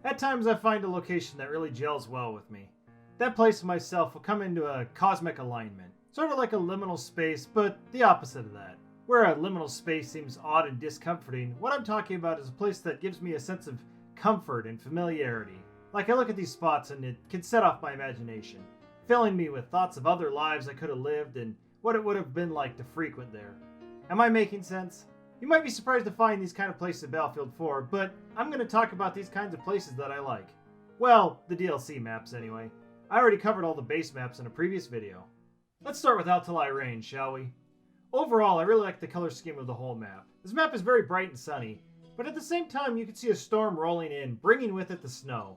At times I find a location that really gels well with me. That place and myself will come into a cosmic alignment, sort of like a liminal space, but the opposite of that. Where a liminal space seems odd and discomforting, what I'm talking about is a place that gives me a sense of comfort and familiarity. Like I look at these spots and it can set off my imagination, filling me with thoughts of other lives I could have lived and what it would have been like to frequent there. Am I making sense? You might be surprised to find these kind of places in Battlefield 4, but I'm going to talk about these kinds of places that I like. Well, the DLC maps anyway. I already covered all the base maps in a previous video. Let's start with Altalai Range, shall we? Overall, I really like the color scheme of the whole map. This map is very bright and sunny, but at the same time you can see a storm rolling in, bringing with it the snow.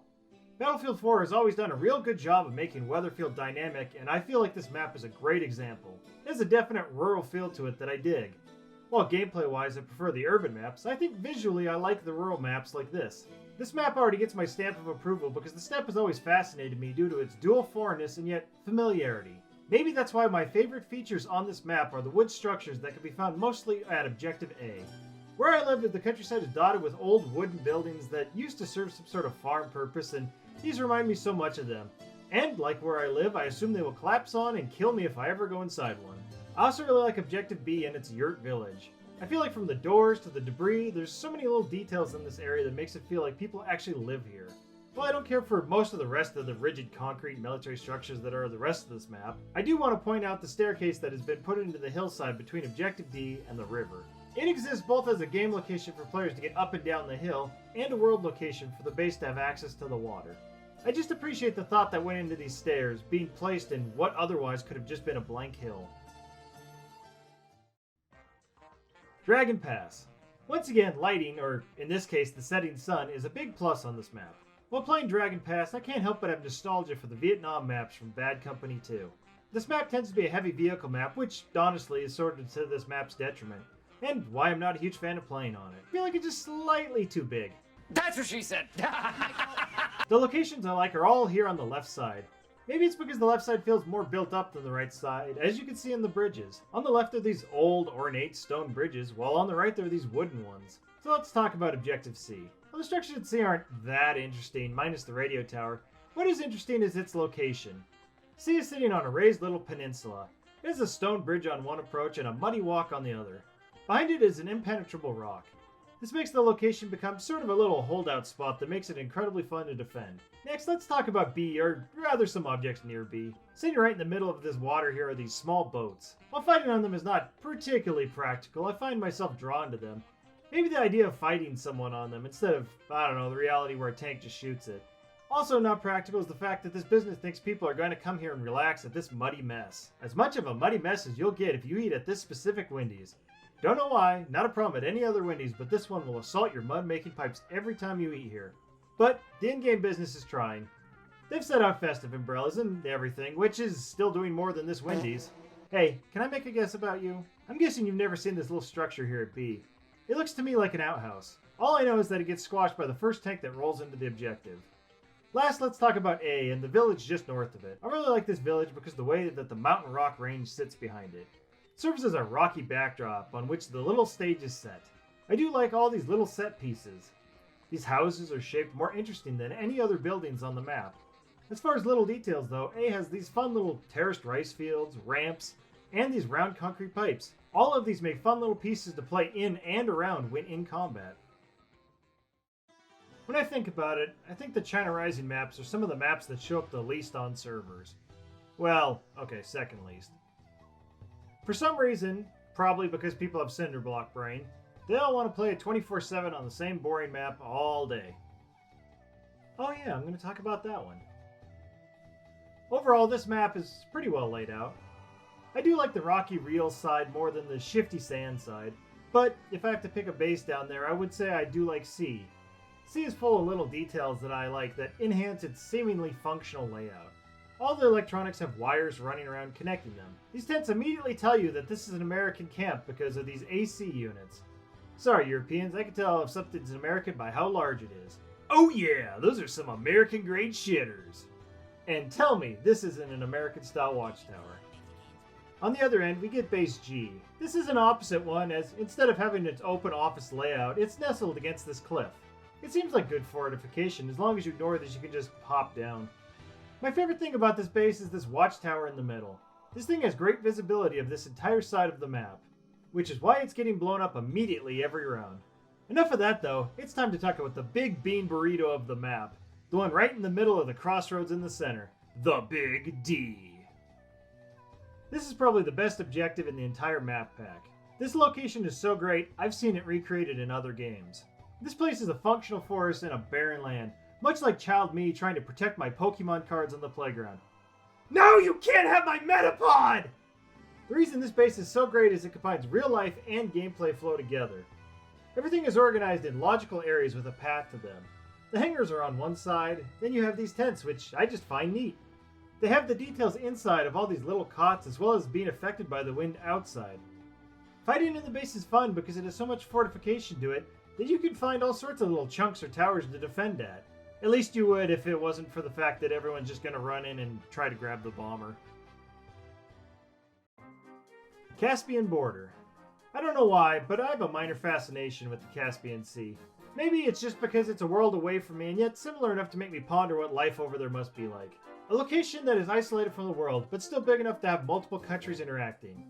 Battlefield 4 has always done a real good job of making weather feel dynamic, and I feel like this map is a great example. It has a definite rural feel to it that I dig. While gameplay-wise I prefer the urban maps, I think visually I like the rural maps like this. This map already gets my stamp of approval because the steppe has always fascinated me due to its dual foreignness and yet familiarity. Maybe that's why my favorite features on this map are the wood structures that can be found mostly at Objective A. Where I live, the countryside is dotted with old wooden buildings that used to serve some sort of farm purpose, and these remind me so much of them. And, like where I live, I assume they will collapse on and kill me if I ever go inside one. I also really like Objective B and its yurt village. I feel like from the doors to the debris, there's so many little details in this area that makes it feel like people actually live here. While I don't care for most of the rest of the rigid concrete military structures that are the rest of this map, I do want to point out the staircase that has been put into the hillside between Objective D and the river. It exists both as a game location for players to get up and down the hill, and a world location for the base to have access to the water. I just appreciate the thought that went into these stairs, being placed in what otherwise could have just been a blank hill. Dragon Pass. Once again, lighting, or in this case the setting sun, is a big plus on this map. While playing Dragon Pass, I can't help but have nostalgia for the Vietnam maps from Bad Company 2. This map tends to be a heavy vehicle map, which honestly is sort of to this map's detriment, and why I'm not a huge fan of playing on it. I feel like it's just slightly too big. That's what she said! The locations I like are all here on the left side. Maybe it's because the left side feels more built up than the right side, as you can see in the bridges. On the left are these old, ornate stone bridges, while on the right there are these wooden ones. So let's talk about Objective C. Well, the structures at C aren't that interesting, minus the radio tower. What is interesting is its location. C is sitting on a raised little peninsula. There's a stone bridge on one approach and a muddy walk on the other. Behind it is an impenetrable rock. This makes the location become sort of a little holdout spot that makes it incredibly fun to defend. Next, let's talk about B, or rather some objects near B. Sitting right in the middle of this water here are these small boats. While fighting on them is not particularly practical, I find myself drawn to them. Maybe the idea of fighting someone on them instead of, I don't know, the reality where a tank just shoots it. Also not practical is the fact that this business thinks people are going to come here and relax at this muddy mess. As much of a muddy mess as you'll get if you eat at this specific Wendy's. Don't know why, not a problem at any other Wendy's, but this one will assault your mud-making pipes every time you eat here. But the in-game business is trying. They've set out festive umbrellas and everything, which is still doing more than this Wendy's. Hey, can I make a guess about you? I'm guessing you've never seen this little structure here at B. It looks to me like an outhouse. All I know is that it gets squashed by the first tank that rolls into the objective. Last, let's talk about A and the village just north of it. I really like this village because of the way that the mountain rock range sits behind it. It serves as a rocky backdrop on which the little stage is set. I do like all these little set pieces. These houses are shaped more interesting than any other buildings on the map. As far as little details though, A has these fun little terraced rice fields, ramps, and these round concrete pipes. All of these make fun little pieces to play in and around when in combat. When I think about it, I think the China Rising maps are some of the maps that show up the least on servers. Well, okay, second least. For some reason, probably because people have cinderblock brain, they all want to play it 24/7 on the same boring map all day. Oh yeah, I'm going to talk about that one. Overall, this map is pretty well laid out. I do like the rocky real side more than the shifty sand side, but if I have to pick a base down there, I would say I do like C. C is full of little details that I like that enhance its seemingly functional layout. All the electronics have wires running around connecting them. These tents immediately tell you that this is an American camp because of these AC units. Sorry Europeans, I can tell if something's American by how large it is. Oh yeah, those are some American grade shitters. And tell me this isn't an American style watchtower. On the other end, we get base G. This is an opposite one as instead of having its open office layout, it's nestled against this cliff. It seems like good fortification, as long as you ignore that you can just hop down. My favorite thing about this base is this watchtower in the middle. This thing has great visibility of this entire side of the map, which is why it's getting blown up immediately every round. Enough of that though, it's time to talk about the big bean burrito of the map, the one right in the middle of the crossroads in the center, the Big D. This is probably the best objective in the entire map pack. This location is so great, I've seen it recreated in other games. This place is a functional forest in a barren land, much like child me trying to protect my Pokemon cards on the playground. No, you can't have my Metapod! The reason this base is so great is it combines real life and gameplay flow together. Everything is organized in logical areas with a path to them. The hangars are on one side, then you have these tents, which I just find neat. They have the details inside of all these little cots as well as being affected by the wind outside. Fighting in the base is fun because it has so much fortification to it that you can find all sorts of little chunks or towers to defend at. At least you would if it wasn't for the fact that everyone's just going to run in and try to grab the bomber. Caspian border. I don't know why, but I have a minor fascination with the Caspian Sea. Maybe it's just because it's a world away from me and yet similar enough to make me ponder what life over there must be like. A location that is isolated from the world, but still big enough to have multiple countries interacting.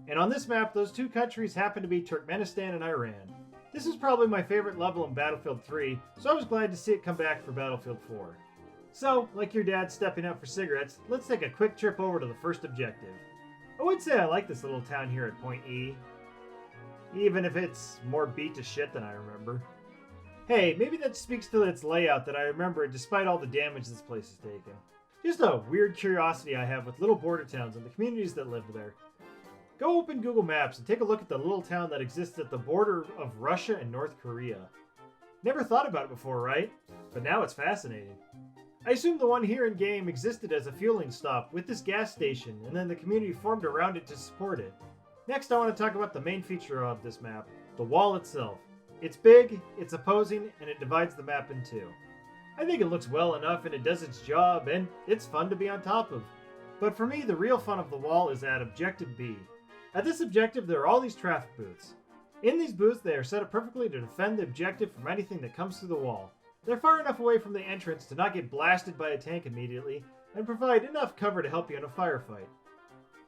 And on this map, those two countries happen to be Turkmenistan and Iran. This is probably my favorite level in Battlefield 3, so I was glad to see it come back for Battlefield 4. So, like your dad stepping out for cigarettes, let's take a quick trip over to the first objective. I would say I like this little town here at Point E, even if it's more beat to shit than I remember. Hey, maybe that speaks to its layout that I remember it despite all the damage this place has taken. Just a weird curiosity I have with little border towns and the communities that live there. Go open Google Maps and take a look at the little town that exists at the border of Russia and North Korea. Never thought about it before, right? But now it's fascinating. I assume the one here in game existed as a fueling stop with this gas station, and then the community formed around it to support it. Next, I want to talk about the main feature of this map, the wall itself. It's big, it's opposing, and it divides the map in two. I think it looks well enough and it does its job, and it's fun to be on top of. But for me, the real fun of the wall is at Objective B. At this objective, there are all these traffic booths. In these booths, they are set up perfectly to defend the objective from anything that comes through the wall. They're far enough away from the entrance to not get blasted by a tank immediately, and provide enough cover to help you in a firefight.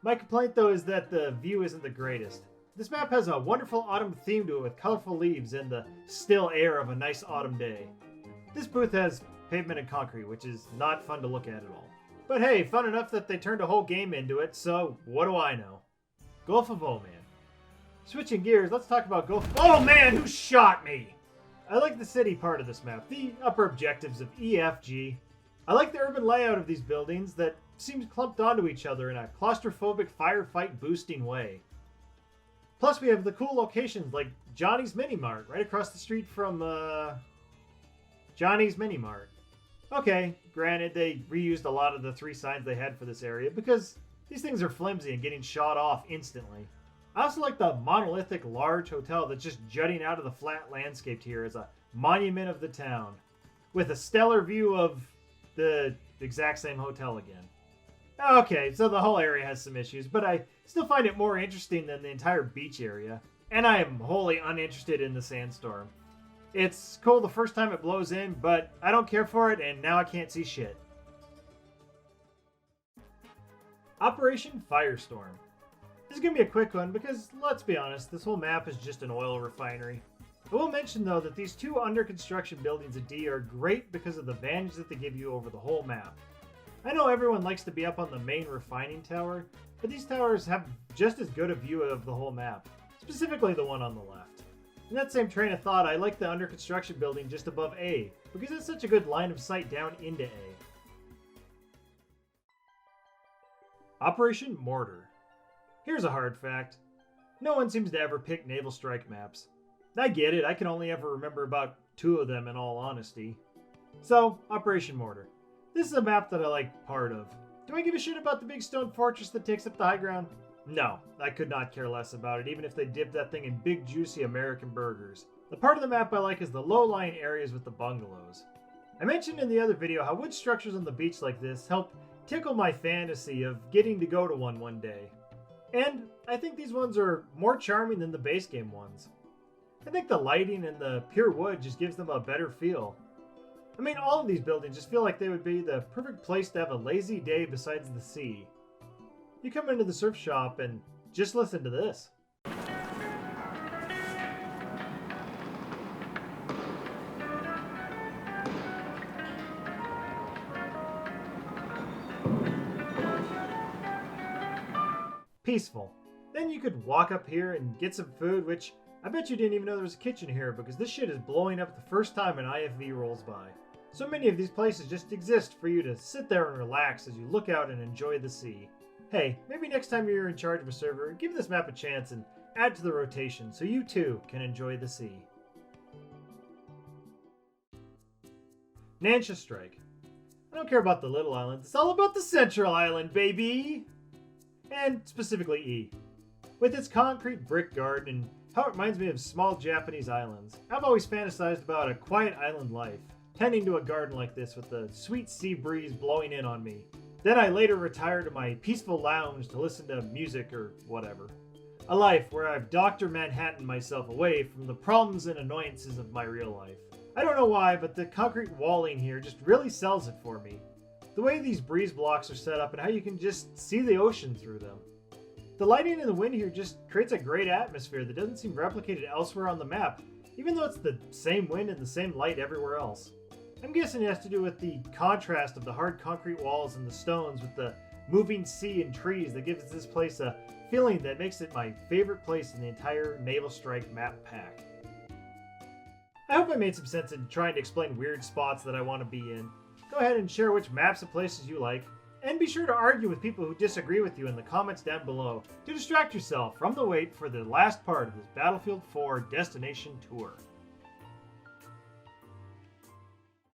My complaint though is that the view isn't the greatest. This map has a wonderful autumn theme to it with colorful leaves and the still air of a nice autumn day. This booth has pavement and concrete, which is not fun to look at all. But hey, fun enough that they turned a whole game into it, so what do I know? Gulf of Oman. Switching gears, let's talk about Gulf. Oh man, who shot me? I like the city part of this map, the upper objectives of E, F, G. I like the urban layout of these buildings that seems clumped onto each other in a claustrophobic firefight boosting way. Plus we have the cool locations like Johnny's Mini Mart right across the street from Johnny's Mini Mart. Okay, granted they reused a lot of the 3 signs they had for this area because these things are flimsy and getting shot off instantly. I also like the monolithic large hotel that's just jutting out of the flat landscape here as a monument of the town, with a stellar view of the exact same hotel again. Okay, so the whole area has some issues, but I still find it more interesting than the entire beach area, and I am wholly uninterested in the sandstorm. It's cool the first time it blows in, but I don't care for it, and now I can't see shit. Operation Firestorm. This is going to be a quick one because, let's be honest, this whole map is just an oil refinery. I will mention though that these 2 under construction buildings at D are great because of the advantage that they give you over the whole map. I know everyone likes to be up on the main refining tower, but these towers have just as good a view of the whole map, specifically the one on the left. In that same train of thought, I like the under construction building just above A, because it's such a good line of sight down into A. Operation Mortar. Here's a hard fact. No one seems to ever pick Naval Strike maps. I get it, I can only ever remember about 2 of them in all honesty. So, Operation Mortar. This is a map that I like part of. Do I give a shit about the big stone fortress that takes up the high ground? No, I could not care less about it, even if they dipped that thing in big juicy American burgers. The part of the map I like is the low-lying areas with the bungalows. I mentioned in the other video how wood structures on the beach like this help tickle my fantasy of getting to go to one day. And I think these ones are more charming than the base game ones. I think the lighting and the pure wood just gives them a better feel. I mean, all of these buildings just feel like they would be the perfect place to have a lazy day besides the sea. You come into the surf shop and just listen to this. Peaceful. Then you could walk up here and get some food, which I bet you didn't even know there was a kitchen here because this shit is blowing up the first time an IFV rolls by. So many of these places just exist for you to sit there and relax as you look out and enjoy the sea. Hey, maybe next time you're in charge of a server, give this map a chance and add to the rotation so you too can enjoy the sea. Naval Strike. I don't care about the little islands, it's all about the central island, baby! And specifically E. With its concrete brick garden and how it reminds me of small Japanese islands, I've always fantasized about a quiet island life, tending to a garden like this with the sweet sea breeze blowing in on me. Then I later retire to my peaceful lounge to listen to music or whatever. A life where I've Dr. Manhattan myself away from the problems and annoyances of my real life. I don't know why, but the concrete walling here just really sells it for me. The way these breeze blocks are set up and how you can just see the ocean through them. The lighting and the wind here just creates a great atmosphere that doesn't seem replicated elsewhere on the map, even though it's the same wind and the same light everywhere else. I'm guessing it has to do with the contrast of the hard concrete walls and the stones with the moving sea and trees that gives this place a feeling that makes it my favorite place in the entire Naval Strike map pack. I hope I made some sense in trying to explain weird spots that I want to be in. Go ahead and share which maps and places you like, and be sure to argue with people who disagree with you in the comments down below to distract yourself from the wait for the last part of this Battlefield 4 destination tour.